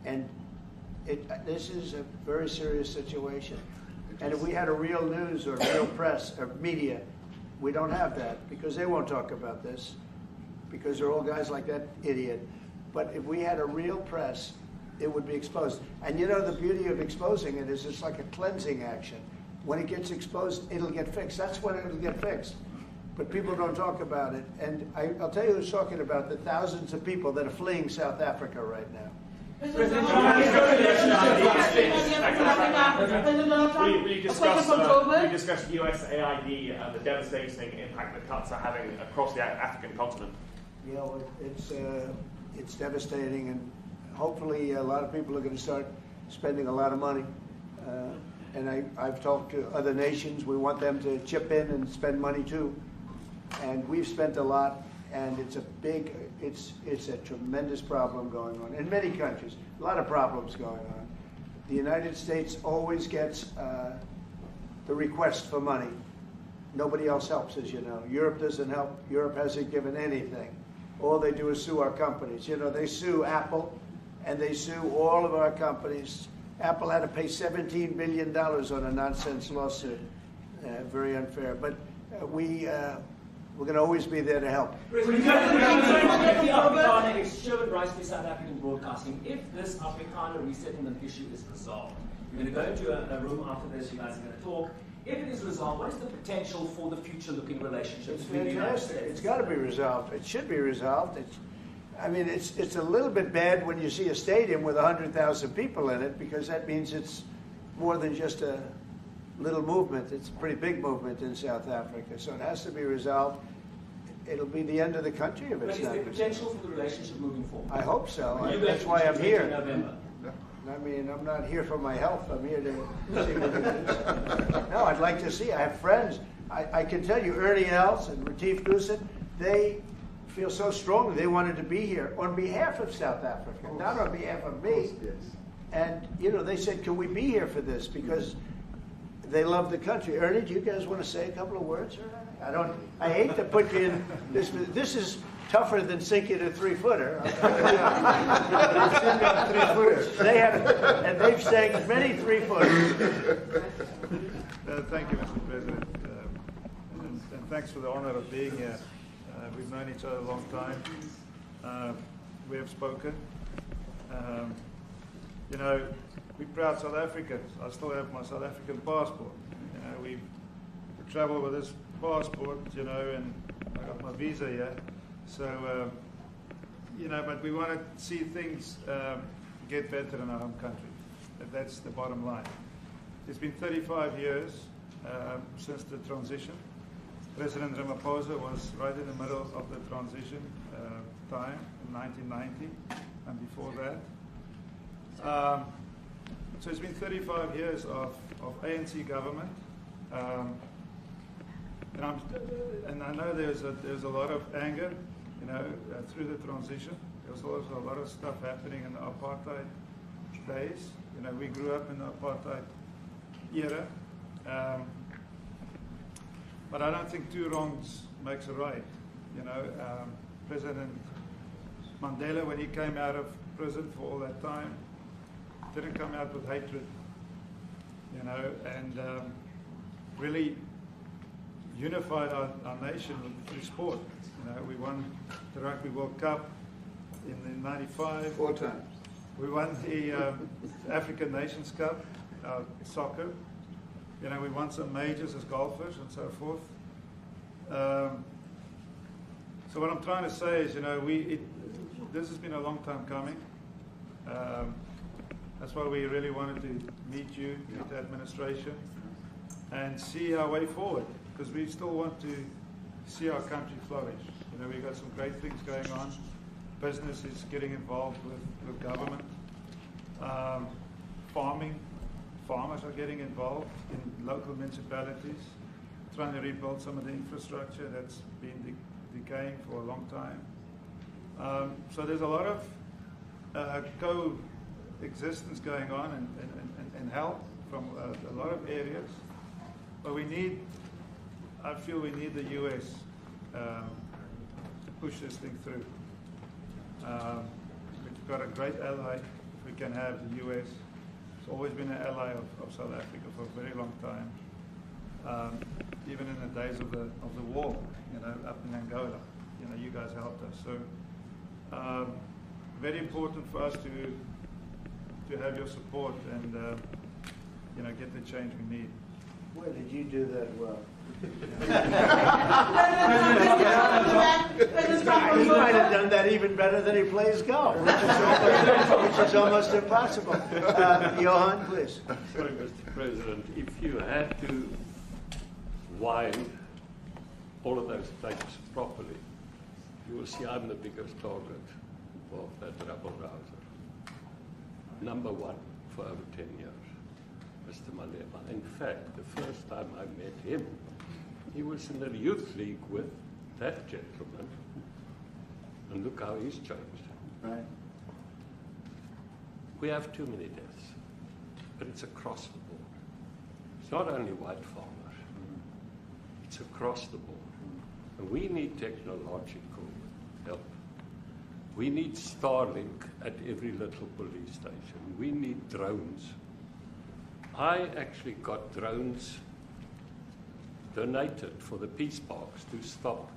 B: And this is a very serious situation. And if we had a real news or real press or media, we don't have that because they won't talk about this because they're all guys like that idiot. But if we had a real press, it would be exposed. And you know, the beauty of exposing it is it's like a cleansing action. When it gets exposed, it'll get fixed. That's when it'll get fixed. But people don't talk about it. And I'll tell you who's talking about the thousands of people that are fleeing South Africa right now.
H: Will you discuss USAID and the devastating impact that cuts are having across the African continent?
B: You know, it's devastating, and hopefully a lot of people are going to start spending a lot of money. And I've talked to other nations. We want them to chip in and spend money too. And we've spent a lot, and it's a tremendous problem going on in many countries. A lot of problems going on. The United States always gets the request for money. Nobody else helps, as you know. Europe doesn't help. Europe hasn't given anything. All they do is sue our companies. You know, they sue Apple, and they sue all of our companies. Apple had to pay $17 billion on a nonsense lawsuit. Very unfair. But We're going to always be there to help.
Q: Afrikaner is human rights to South African broadcasting. If this Afrikaner resettlement issue is resolved, we're going to go into a room after this, you guys are going to talk. If it is resolved, what is the potential for the future-looking relationships between the United States?
B: It's got to be resolved. It should be resolved. I mean, it's a little bit bad when you see a stadium with 100,000 people in it, because that means it's more than just a little movement. It's a pretty big movement in South Africa. So it has to be resolved. It'll be the end of the country if it's not.
Q: But is there potential for the relationship moving forward?
B: I hope so. That's why I'm here. I mean, I'm not here for my health. I'm here to see what it is. No, I'd like to see. I have friends. I can tell you, Ernie Els and Retief Goosen, they feel so strongly they wanted to be here on behalf of South Africa, not on behalf of me. And, you know, they said, can we be here for this? Because they love the country. Ernie, do you guys want to say a couple of words? I hate to put you in this. This is tougher than sinking a 3-footer. They have, and they've sank many 3-footers.
R: Thank you, Mr. President, and thanks for the honor of being here. We've known each other a long time. We have spoken. You know, we're proud South Africans. I still have my South African passport. You know, we travel with this passport, you know, and I got my visa here. So, you know, but we want to see things get better in our home country. That's the bottom line. It's been 35 years since the transition. President Ramaphosa was right in the middle of the transition time in 1990 and before that. So it's been 35 years of ANC government. And I know there's a lot of anger, you know, through the transition. There was also a lot of stuff happening in the apartheid days. You know, we grew up in the apartheid era. But I don't think two wrongs makes a right. You know, President Mandela, when he came out of prison for all that time, didn't come out with hatred, you know, and really unified our nation through sport. You know, we won the Rugby World Cup in '95.
A: 4 times.
R: We won the African Nations Cup, soccer. You know, we won some majors as golfers and so forth. So what I'm trying to say is, you know, this has been a long time coming. That's why we really wanted to meet you, meet the administration, and see our way forward, because we still want to see our country flourish. You know, we've got some great things going on. Business is getting involved with government. Farmers are getting involved in local municipalities, trying to rebuild some of the infrastructure that's been decaying for a long time. So there's a lot of coexistence going on and help from a lot of areas. But I feel we need the U.S. to push this thing through. We've got a great ally if we can have the U.S. It's always been an ally of South Africa for a very long time. Even in the days of the war, you know, up in Angola, you know, you guys helped us. So very important for us to have your support and you know, get the change we need.
B: Where did you do that well? You might have done that even better than he plays golf, which is almost impossible. Johan, please.
S: Sorry, Mr. President, if you had to wind all of those tapes properly, you will see I'm the biggest target of that rabble-rouser. Number one for over 10 years, Mr. Malema. In fact, the first time I met him, he was in the youth league with that gentleman. And look how he's changed.
B: Right.
S: We have too many deaths, but it's across the board. It's not only white farmers, it's across the board. And we need technological help. We need Starlink at every little police station. We need drones. I actually got drones donated for the peace parks to stop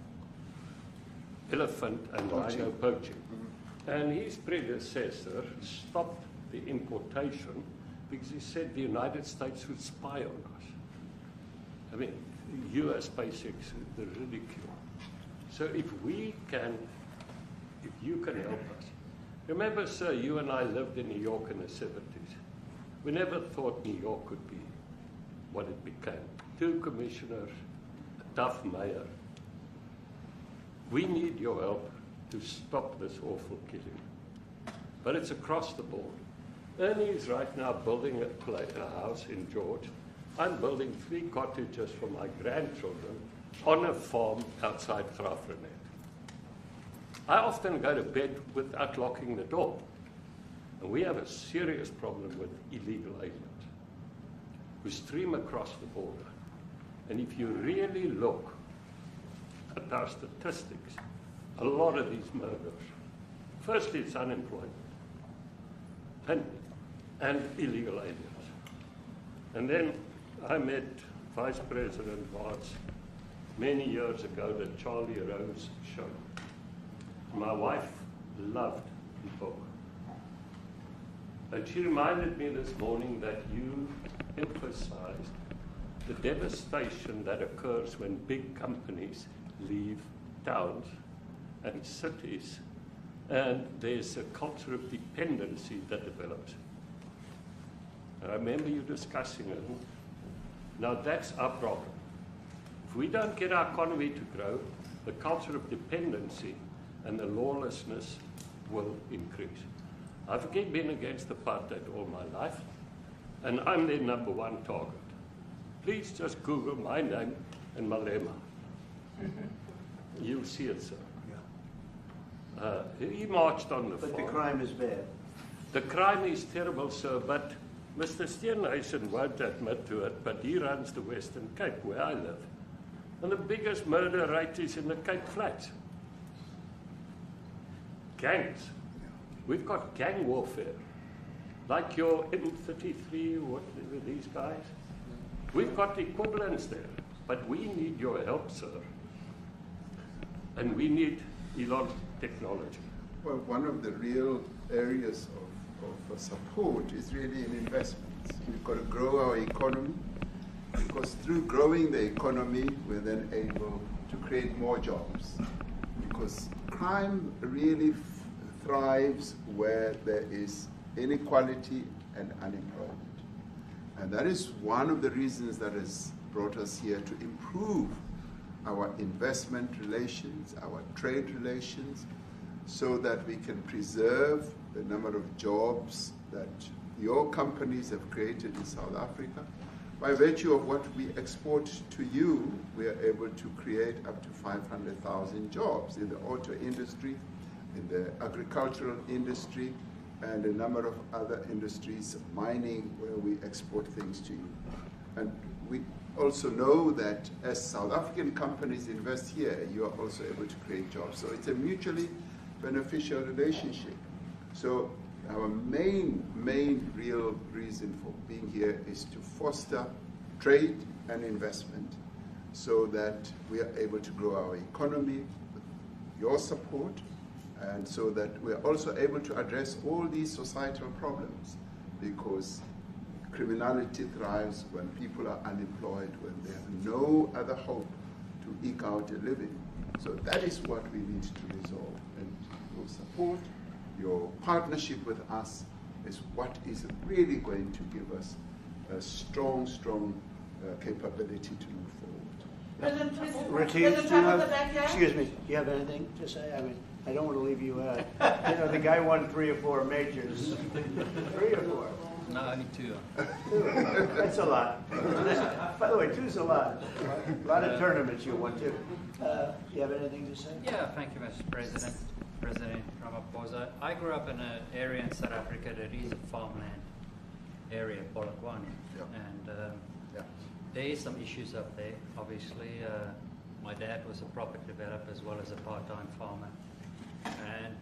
S: elephant and rhino poaching. And his predecessor stopped the importation because he said the United States would spy on us. I mean, US basics, the ridicule. So if you can help us. Remember, sir, you and I lived in New York in the 70s. We never thought New York could be what it became. 2 commissioners, a tough mayor. We need your help to stop this awful killing. But it's across the board. Ernie is right now building a house in George. I'm building 3 cottages for my grandchildren on a farm outside Grafrenet. I often go to bed without locking the door. And we have a serious problem with illegal aliens who stream across the border. And if you really look at our statistics, a lot of these murders, firstly, it's unemployment and illegal aliens. And then I met Vice President Watts many years ago, the Charlie Rose show. My wife loved the book. And she reminded me this morning that you emphasized the devastation that occurs when big companies leave towns and cities, and there's a culture of dependency that develops. And I remember you discussing it. Now that's our problem. If we don't get our economy to grow, the culture of dependency and the lawlessness will increase. I've again been against apartheid all my life, and I'm their #1 target. Please just Google my name and Malema. You'll see it, sir. He marched on the farm.
B: But the crime is bad.
S: The crime is terrible, sir, but Mr. Steenhuisen won't admit to it, but he runs the Western Cape, where I live. And the biggest murder rate is in the Cape Flats. Gangs. We've got gang warfare. Like your M33, what were these guys? We've got equivalents there, but we need your help, sir. And we need Elon technology.
A: Well, one of the real areas of support is really in investments. We've got to grow our economy, because through growing the economy, we're then able to create more jobs. Because crime really thrives where there is inequality and unemployment. And that is one of the reasons that has brought us here, to improve our investment relations, our trade relations, so that we can preserve the number of jobs that your companies have created in South Africa. By virtue of what we export to you, we are able to create up to 500,000 jobs in the auto industry, in the agricultural industry, and a number of other industries, mining, where we export things to you. And we also know that as South African companies invest here, you are also able to create jobs. So it's a mutually beneficial relationship. So our main real reason for being here is to foster trade and investment, so that we are able to grow our economy with your support, and so that we are also able to address all these societal problems, because criminality thrives when people are unemployed, when they have no other hope to eke out a living. So that is what we need to resolve. And your support, your partnership with us, is what is really going to give us a strong capability to move forward.
B: Retief, do you have, excuse me, do you have anything to say? I mean, I don't want to leave you out. You know, the guy won 3 or 4 majors. 3 or 4?
T: No, only 2.
B: 2. That's a lot. By the way, 2's a lot. A lot of tournaments you won too. Do you have anything to say?
T: Yeah, thank you, Mr. President. President Ramaphosa. I grew up in an area in South Africa that is a farmland area, Polokwane.
A: Yep.
T: And there is some issues up there. Obviously, my dad was a property developer as well as a part-time farmer. And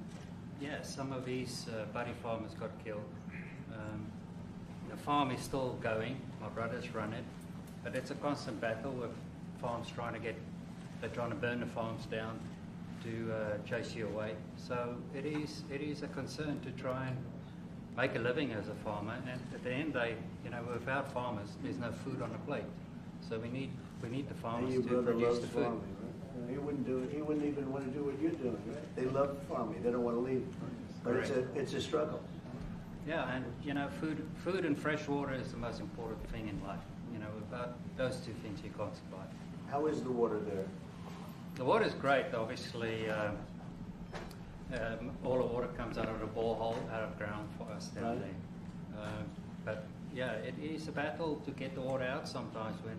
T: yeah, some of these buddy farmers got killed. The farm is still going. My brothers run it, but it's a constant battle with farms they're trying to burn the farms down. to chase you away. So it is a concern to try and make a living as a farmer, and at the end they, without farmers, there's no food on the plate. So we need the farmers to produce the food.
B: Farming, right? He wouldn't do it. He wouldn't even want to do what you're doing, right? They love farming. They don't want to leave. But it's a struggle.
T: Yeah, and food and fresh water is the most important thing in life. Without those two things you can't survive.
B: How is the water there?
T: The water is great, obviously. All the water comes out of the borehole, out of ground for us down there. But yeah, it is a battle to get the water out sometimes when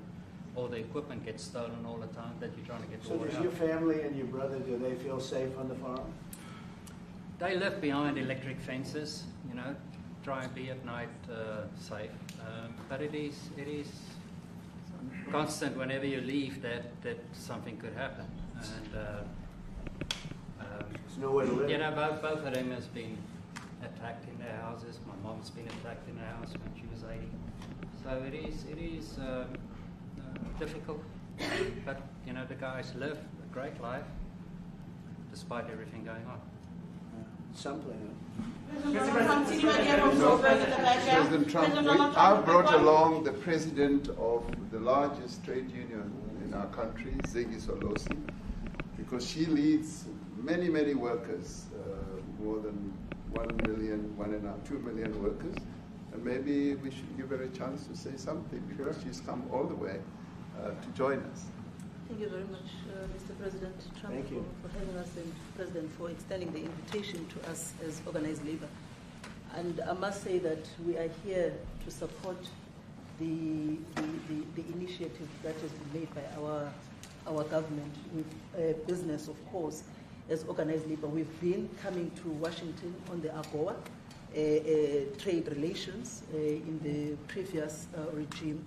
T: all the equipment gets stolen all the time that you're trying to get the water out.
B: So does your family and your brother, do they feel safe on the farm?
T: They live behind electric fences, try and be at night safe. But it is constant whenever you leave that something could happen. And
B: there's nowhere to live.
T: Both of them has been attacked in their houses. My mom's been attacked in her house when she was 80. So it is difficult. But the guys live a great life despite everything going on.
B: Something.
A: President Trump, I've brought along the president of the largest trade union in our country, Ziggy Solosi, because she leads many, many workers, more than 1 million, 2 million workers, and maybe we should give her a chance to say something because she's come all the way to join us.
U: Thank you very much, Mr. President Trump, for having us, and President, for extending the invitation to us as organized labor. And I must say that we are here to support the initiative that has been made by our government with business, of course, as organized labor. We've been coming to Washington on the AGOA trade relations in the previous regime,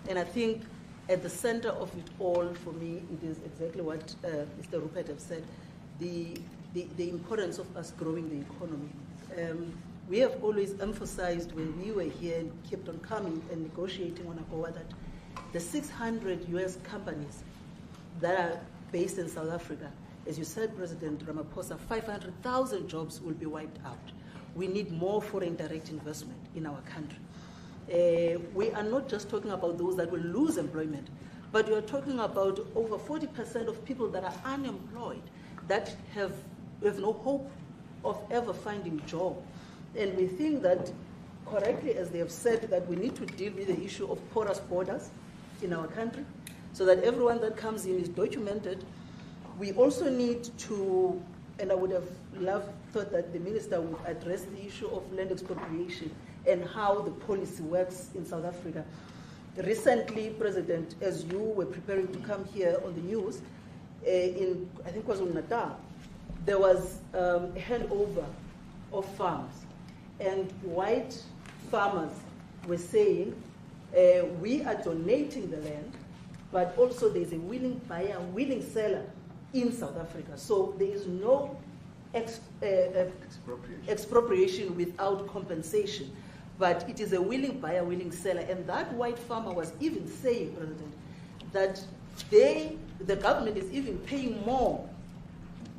U: and I think at the center of it all, for me, it is exactly what Mr. Rupert has said, the importance of us growing the economy. We have always emphasized when we were here and kept on coming and negotiating on AGOA that the 600 US companies that are based in South Africa, as you said, President Ramaphosa, 500,000 jobs will be wiped out. We need more foreign direct investment in our country. We are not just talking about those that will lose employment, but we are talking about over 40% of people that are unemployed, that have no hope of ever finding a job. And we think that, correctly, as they have said, that we need to deal with the issue of porous borders in our country, so that everyone that comes in is documented. We also need to, and I would have thought that the minister would address the issue of land expropriation and how the policy works in South Africa. Recently, President, as you were preparing to come here on the news, in, I think it was on Natal, there was a handover of farms. And white farmers were saying, we are donating the land, but also there's a willing buyer, willing seller in South Africa. So there is no expropriation without compensation. But it is a willing buyer, willing seller. And that white farmer was even saying, President, that the government is even paying more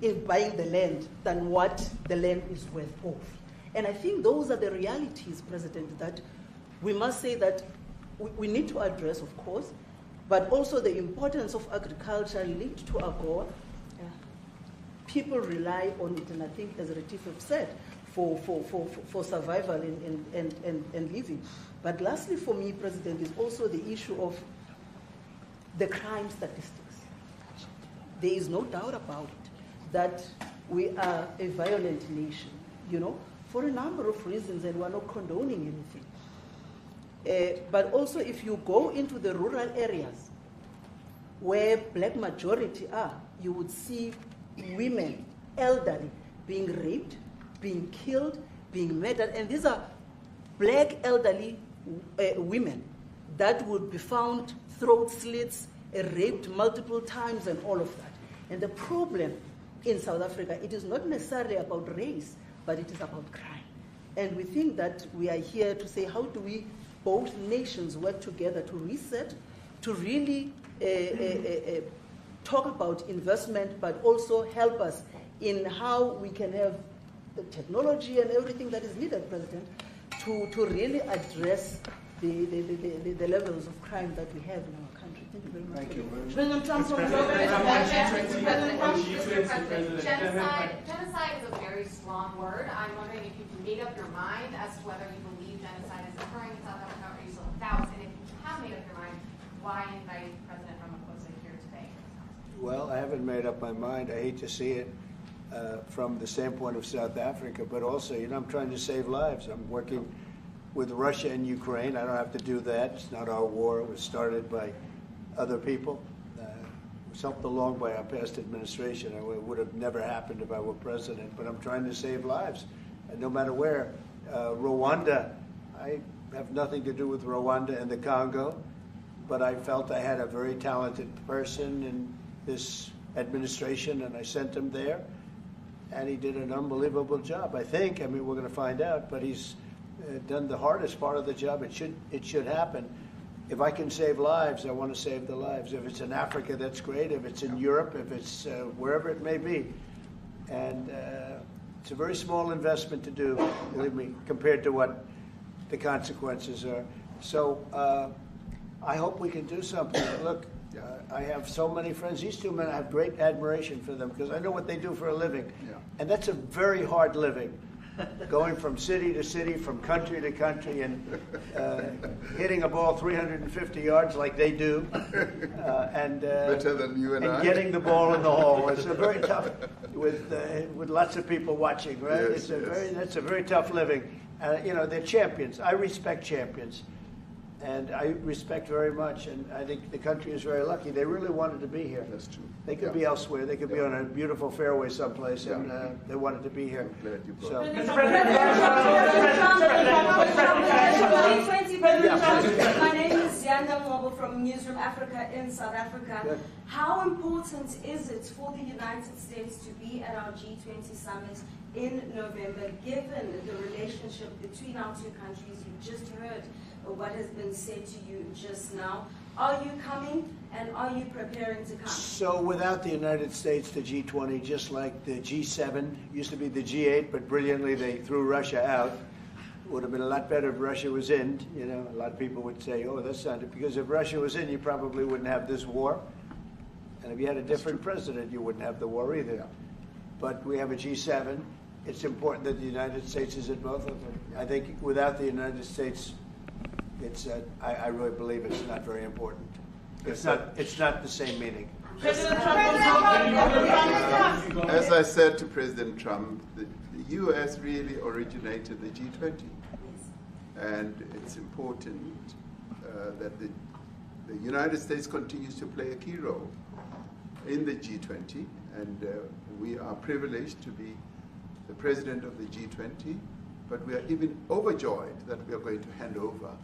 U: in buying the land than what the land is worth of. And I think those are the realities, President, that we must say that we need to address, of course, but also the importance of agriculture linked to AGOA. People rely on it, and I think, as Retief have said, for survival and living. But lastly for me, President, is also the issue of the crime statistics. There is no doubt about it that we are a violent nation, for a number of reasons, and we're not condoning anything. But also if you go into the rural areas where black majority are, you would see women, elderly, being raped, being killed, being murdered, and these are black elderly women that would be found throat slits, raped multiple times, and all of that. And the problem in South Africa, it is not necessarily about race, but it is about crime. And we think that we are here to say, how do we, both nations, work together to reset, to really talk about investment, but also help us in how we can have the technology and everything that is needed, President, to really address the levels of crime that we have in our country. Thank you very much.
B: Thank you.
U: President Trump.
F: Genocide is a very strong word. I'm wondering if you've made up your mind as to whether you believe genocide is occurring in South Africa, or you still have doubts, and if you have made up your mind, why invite President Ramaphosa here today?
B: Well, I haven't made up my mind. I hate to see it from the standpoint of South Africa, but also, I'm trying to save lives. I'm working with Russia and Ukraine. I don't have to do that. It's not our war. It was started by other people. It was helped along by our past administration. It would have never happened if I were president, but I'm trying to save lives. And no matter where. Rwanda, I have nothing to do with Rwanda and the Congo, but I felt I had a very talented person in this administration, and I sent him there, and he did an unbelievable job, I think. I mean, we're going to find out, but he's done the hardest part of the job. It should happen. If I can save lives, I want to save the lives. If it's in Africa, that's great. If it's in Europe, if it's wherever it may be. And it's a very small investment to do, believe me, compared to what the consequences are. So I hope we can do something. Look, I have so many friends. These two men, I have great admiration for them because I know what they do for a living. Yeah. And that's a very hard living. Going from city to city, from country to country, and hitting a ball 350 yards like they do, and
A: better than you and I.
B: Getting the ball in the hole. It's a very tough, with lots of people watching, right?
A: Yes,
B: That's a very tough living. They're champions. I respect champions, and I respect very much. And I think the country is very lucky. They really wanted to be here.
A: That's true.
B: They could be elsewhere. They could be on a beautiful fairway someplace, and they wanted to be here. So.
E: My name is Yanda Mobo from Newsroom Africa in South Africa.
B: Good.
E: How important is it for the United States to be at our G20 summit in November, given the relationship between our two countries? You just heard what has been said to you just now. Are you coming, and are you preparing to come?
B: So without the United States, the G20, just like the G7, used to be the G8, but brilliantly they threw Russia out. Would have been a lot better if Russia was in. A lot of people would say, oh, that's not it. Because if Russia was in, you probably wouldn't have this war. And if you had a different president, you wouldn't have the war either. Yeah. But we have a G7. It's important that the United States is in both of them. I think without the United States, I really believe it's not very important. It's not the same meaning.
A: As I said to President Trump, the U.S. really originated the G20. And it's important that the United States continues to play a key role in the G20. And we are privileged to be the president of the G20, but we are even overjoyed that we are going to hand over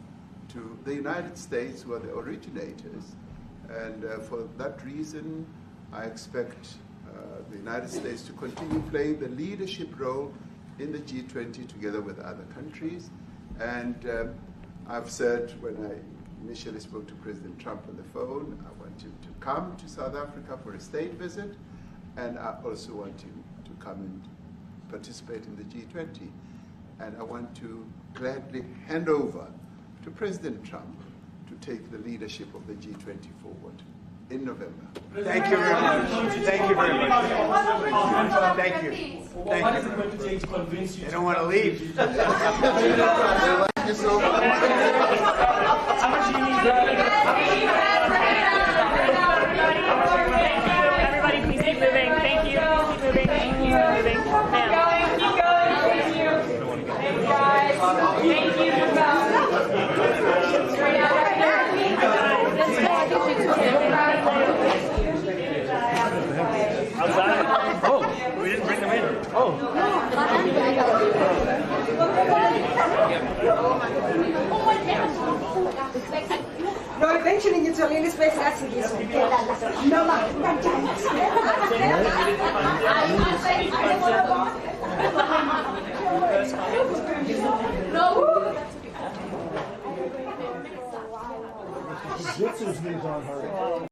A: to the United States, who are the originators. And for that reason, I expect the United States to continue playing the leadership role in the G20 together with other countries. And I've said when I initially spoke to President Trump on the phone, I want him to come to South Africa for a state visit, and I also want him to come and participate in the G20. And I want to gladly hand over to President Trump to take the leadership of the G20 forward in November.
B: Thank you very much. Thank you very much. Thank you.
N: What is it going to take to convince you?
B: They don't want to leave.
A: Thank you so much.
N: How much do you need?
V: Everybody, please keep moving. Thank you. Keep moving. Thank you. Moving. Now.
N: Keep going. Thank you. Thanks, guys. Thank you.
V: Outside? Oh, we didn't bring them in. Oh.
E: No, eventually you tell me space that's it. No,
I: Jitsu's knees on her.